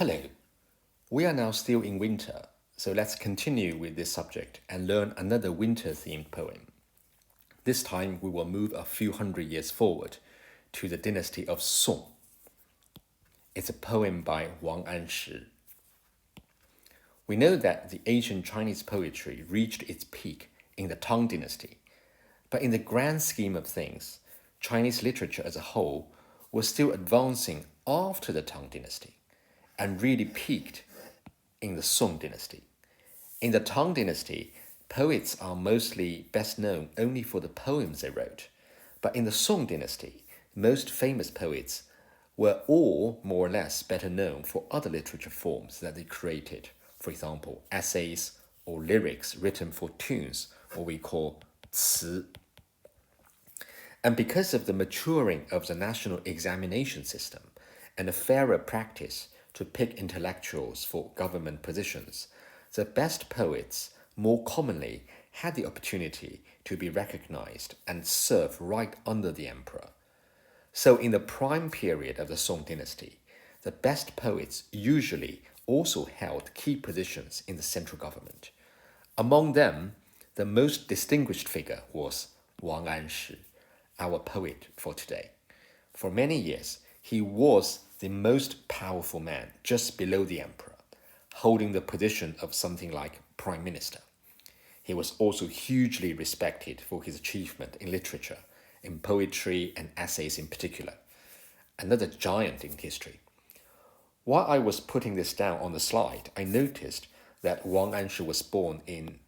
Hello. We are now still in winter, so let's continue with this subject and learn another winter-themed poem. This time we will move a few hundred years forward to the dynasty of Song. It's a poem by Wang Anshi. We know that the ancient Chinese poetry reached its peak in the Tang Dynasty, but in the grand scheme of things, Chinese literature as a whole was still advancing after the Tang Dynasty and really peaked in the Song Dynasty. In the Tang Dynasty, poets are mostly best known only for the poems they wrote, but in the Song Dynasty, most famous poets were all more or less better known for other literature forms that they created. For example, essays or lyrics written for tunes, what we call 词. And because of the maturing of the national examination system and a fairer practice to pick intellectuals for government positions, the best poets more commonly had the opportunity to be recognized and serve right under the emperor. So in the prime period of the Song dynasty, the best poets usually also held key positions in the central government. Among them, the most distinguished figure was Wang Anshi, our poet for today. For many years, he was the most powerful man just below the emperor, holding the position of something like prime minister. He was also hugely respected for his achievement in literature, in poetry and essays in particular. Another giant in history. While I was putting this down on the slide, I noticed that Wang Anshi was born in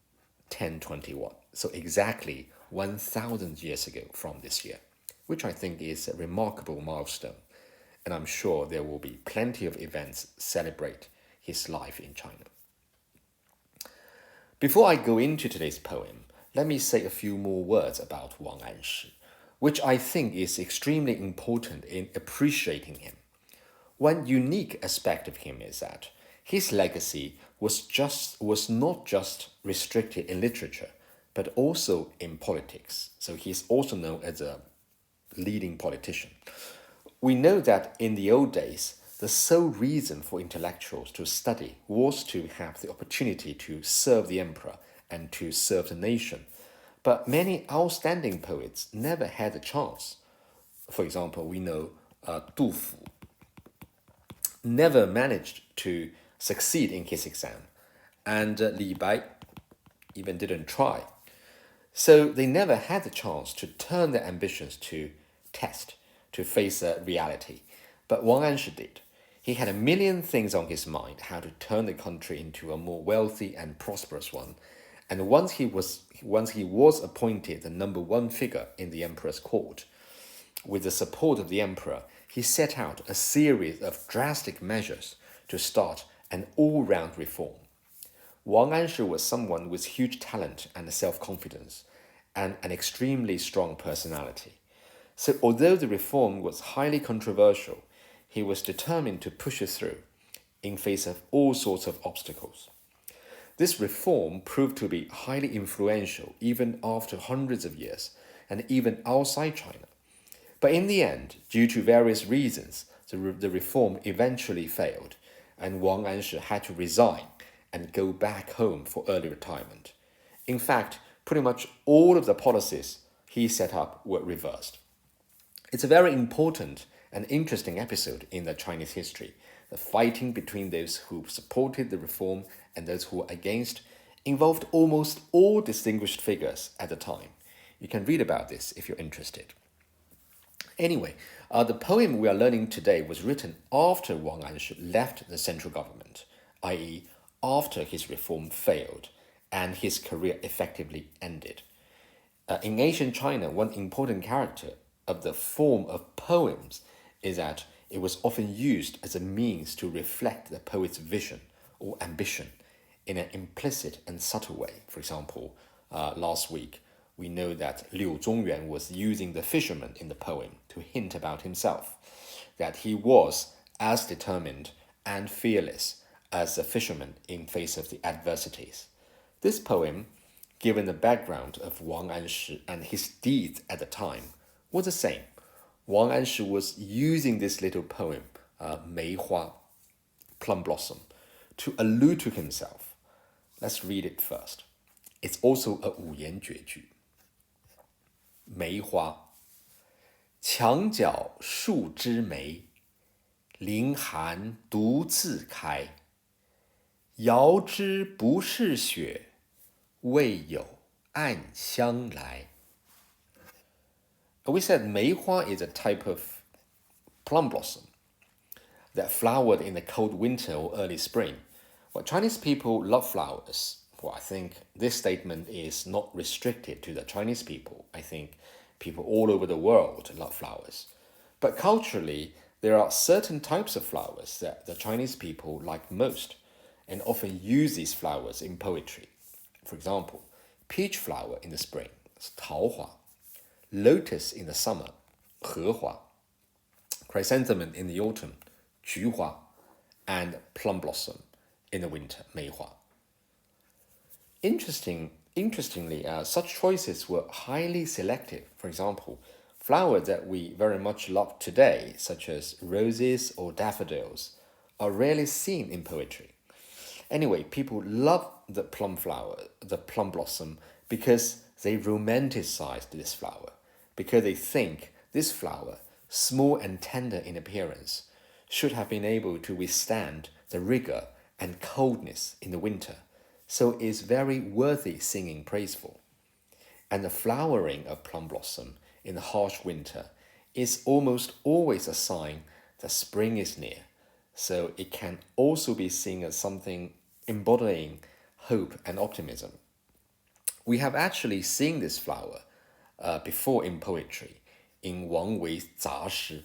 1021, so exactly 1,000 years ago from this year, which I think is a remarkable milestone, and I'm sure there will be plenty of events celebrate his life in China. Before I go into today's poem, let me say a few more words about Wang Anshi, which I think is extremely important in appreciating him. One unique aspect of him is that his legacy was not just restricted in literature, but also in politics. So he's also known as a leading politician. We know that in the old days, the sole reason for intellectuals to study was to have the opportunity to serve the emperor and to serve the nation. But many outstanding poets never had a chance. For example, we know Du Fu never managed to succeed in his exam, and Li Bai even didn't try. So they never had the chance to turn their ambitions to test, to face a reality. But Wang Anshi did. He had a million things on his mind, how to turn the country into a more wealthy and prosperous one. And once he was appointed the number one figure in the emperor's court, with the support of the emperor, he set out a series of drastic measures to start an all-round reform. Wang Anshi was someone with huge talent and self-confidence, and an extremely strong personality. So although the reform was highly controversial, he was determined to push it through in face of all sorts of obstacles. This reform proved to be highly influential even after hundreds of years and even outside China. But in the end, due to various reasons, the reform eventually failed, and Wang Anshi had to resign and go back home for early retirement. In fact, pretty much all of the policies he set up were reversed. It's a very important and interesting episode in the Chinese history. The fighting between those who supported the reform and those who were against involved almost all distinguished figures at the time. You can read about this if you're interested. Anyway, the poem we are learning today was written after Wang Anshi left the central government, i.e., after his reform failed and his career effectively ended. In ancient China, one important character of the form of poems is that it was often used as a means to reflect the poet's vision or ambition in an implicit and subtle way. For example, last week, we know that Liu Zongyuan was using the fisherman in the poem to hint about himself, that he was as determined and fearless as a fisherman in face of the adversities. This poem, given the background of Wang Anshi and his deeds at the time, was the same. Wang Anshi was using this little poem, 梅花, plum blossom to allude to himself. Let's read it first. It's also a 五言绝句。梅花，墙角数枝梅，凌寒独自开。遥知不是雪，为有暗香来。We said 梅花 is a type of plum blossom that flowered in the cold winter or early spring. Well, Chinese people love flowers. Well, I think this statement is not restricted to the Chinese people. I think people all over the world love flowers. But culturally, there are certain types of flowers that the Chinese people like most and often use these flowers in poetry. For example, peach flower in the spring, 桃花, lotus in the summer, 荷花, chrysanthemum in the autumn, 菊花, and plum blossom in the winter, 梅花. Interestingly, such choices were highly selective. For example, flowers that we very much love today, such as roses or daffodils, are rarely seen in poetry. Anyway, people love the plum flower, the plum blossom, because they romanticize this flower, because they think this flower, small and tender in appearance, should have been able to withstand the rigor and coldness in the winter, so is very worthy singing praise for. And the flowering of plum blossom in the harsh winter is almost always a sign that spring is near, so it can also be seen as something embodying hope and optimism. We have actually seen this flower before in poetry, in Wang Wei's 杂诗,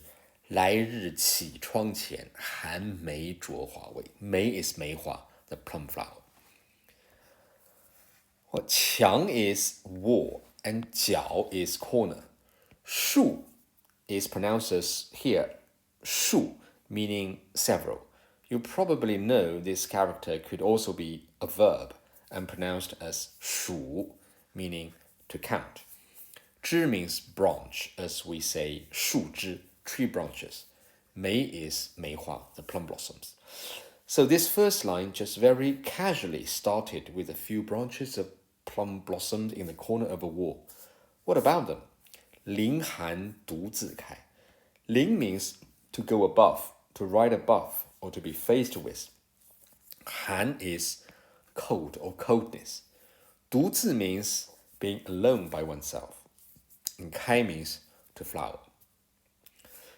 来日绮窗前，寒梅着花未. May is 梅花, the plum flower. Well, 墙 is wall and 角 is corner. 树 is pronounced as here 树, meaning several. You probably know this character could also be a verb and pronounced as 数, meaning to count. 枝 means branch, as we say 树枝, tree branches. 梅 is 梅花, the plum blossoms. So this first line just very casually started with a few branches of plum blossoms in the corner of a wall. What about them? 凌寒独自开. Ling means to go above, to ride above, or to be faced with. Han is cold or coldness. 独自 means being alone by oneself. And kai means to flower.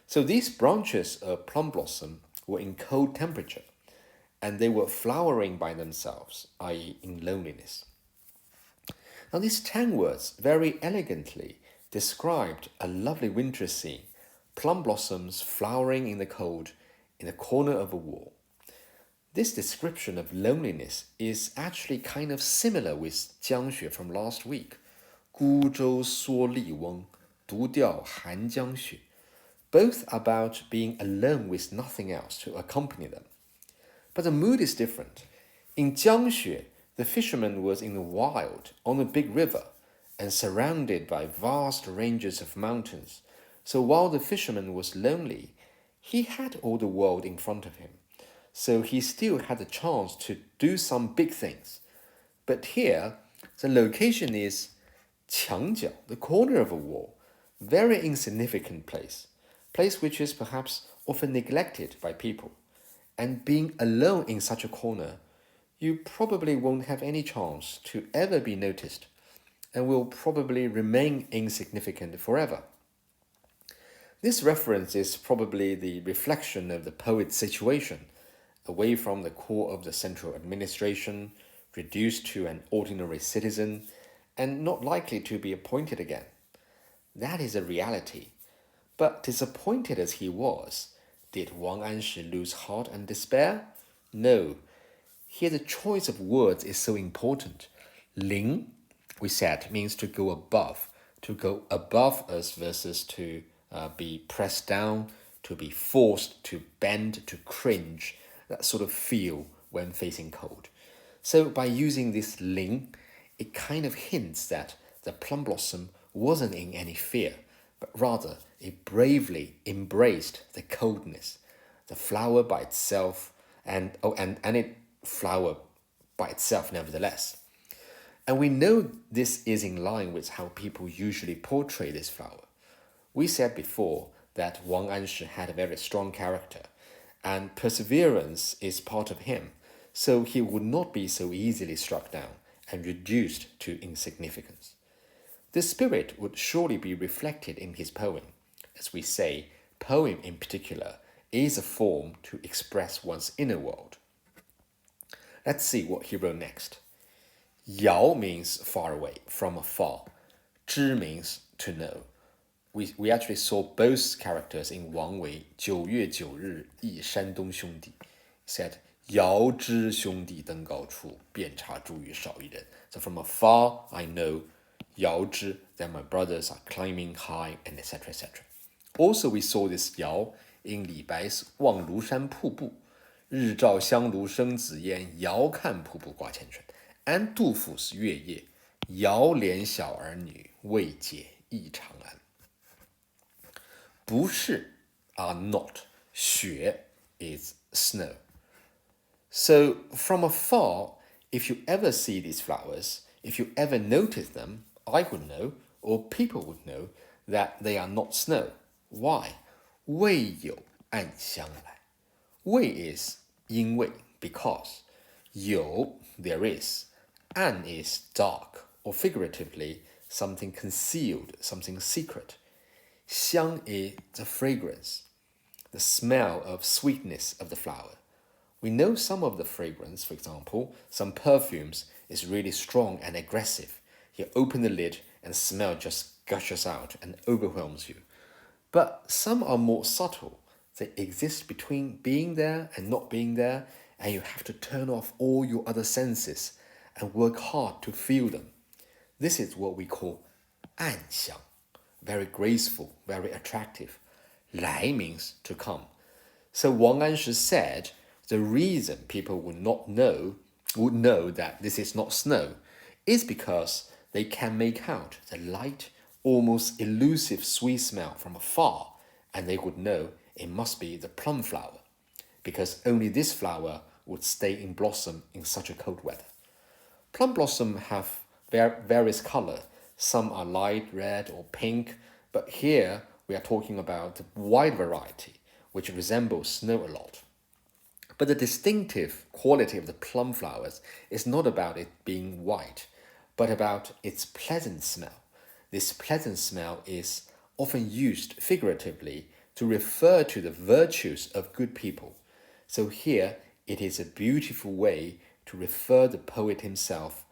So these branches of plum blossom were in cold temperature, and they were flowering by themselves, i.e. in loneliness. Now these 10 words very elegantly described a lovely winter scene, plum blossoms flowering in the cold in the corner of a wall. This description of loneliness is actually kind of similar with Jiangxue from last week. 孤舟蓑笠翁，独钓寒江雪. Both about being alone with nothing else to accompany them. But the mood is different. In Jiangxue, the fisherman was in the wild, on a big river, and surrounded by vast ranges of mountains. So while the fisherman was lonely, he had all the world in front of him. So he still had the chance to do some big things. But here, the location is 墙角, the corner of a wall, very insignificant place which is perhaps often neglected by people. And being alone in such a corner, you probably won't have any chance to ever be noticed and will probably remain insignificant forever. This reference is probably the reflection of the poet's situation, away from the core of the central administration, reduced to an ordinary citizen, and not likely to be appointed again. That is a reality. But disappointed as he was, did Wang Anshi lose heart and despair? No. Here the choice of words is so important. Ling, we said, means to go above us versus to be pressed down, to be forced, to bend, to cringe, that sort of feel when facing cold. So by using this ling, it kind of hints that the plum blossom wasn't in any fear, but rather it bravely embraced the coldness. The flower by itself and it flower by itself nevertheless. And we know this is in line with how people usually portray this flower. We said before that Wang Anshi had a very strong character, and perseverance is part of him, so he would not be so easily struck down and reduced to insignificance. This spirit would surely be reflected in his poem. As we say, poem in particular is a form to express one's inner world. Let's see what he wrote next. Yao means far away, from afar. Zhi means to know. We actually saw both characters in Wang Wei 9月9日忆山东兄弟. Said 遥知兄弟登高处，遍插茱萸少一人. So from afar I know 遥知 that my brothers are climbing high, and etc. etc. Also we saw this 遥 in 李白 's 望庐山瀑布，日照香炉生紫烟，遥看瀑布挂前川. And 杜甫 's 月夜，遥怜小儿女，未解忆长安。不是 are not. 雪 is snow. So from afar, if you ever see these flowers, if you ever notice them, I would know, or people would know, that they are not snow. Why? 未有暗香来. 未 is 因为 because. 有 there is. 暗 is dark, or figuratively, something concealed, something secret. 香 is the fragrance, the smell of sweetness of the flower. We know some of the fragrance, for example, some perfumes is really strong and aggressive. You open the lid and smell just gushes out and overwhelms you. But some are more subtle. They exist between being there and not being there, and you have to turn off all your other senses and work hard to feel them. This is what we call 暗香. Very graceful, very attractive. 来 means to come. So Wang Anshi said the reason people would know that this is not snow is because they can make out the light, almost elusive sweet smell from afar, and they would know it must be the plum flower, because only this flower would stay in blossom in such a cold weather. Plum blossom have various color. Some are light red or pink, but here we are talking about the wide variety, which resembles snow a lot. But the distinctive quality of the plum flowers is not about it being white, but about its pleasant smell. This pleasant smell is often used figuratively to refer to the virtues of good people. So here it is a beautiful way to refer the poet himself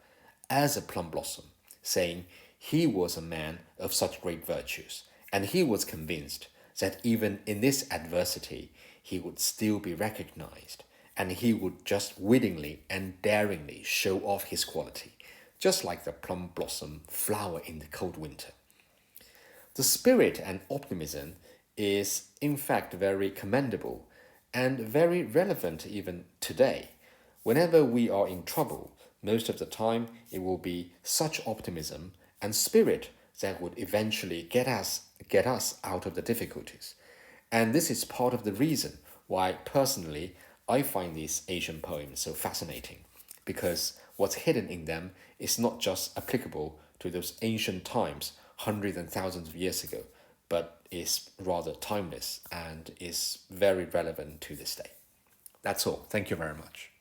as a plum blossom, saying he was a man of such great virtues, and he was convinced that even in this adversity he would still be recognized, and he would just willingly and daringly show off his quality, just like the plum blossom flower in the cold winter. The spirit and optimism is in fact very commendable and very relevant even today. Whenever we are in trouble, most of the time it will be such optimism and spirit that would eventually get us out of the difficulties. And this is part of the reason why personally I find these Asian poems so fascinating, because what's hidden in them is not just applicable to those ancient times hundreds and thousands of years ago, but is rather timeless and is very relevant to this day. That's all. Thank you very much.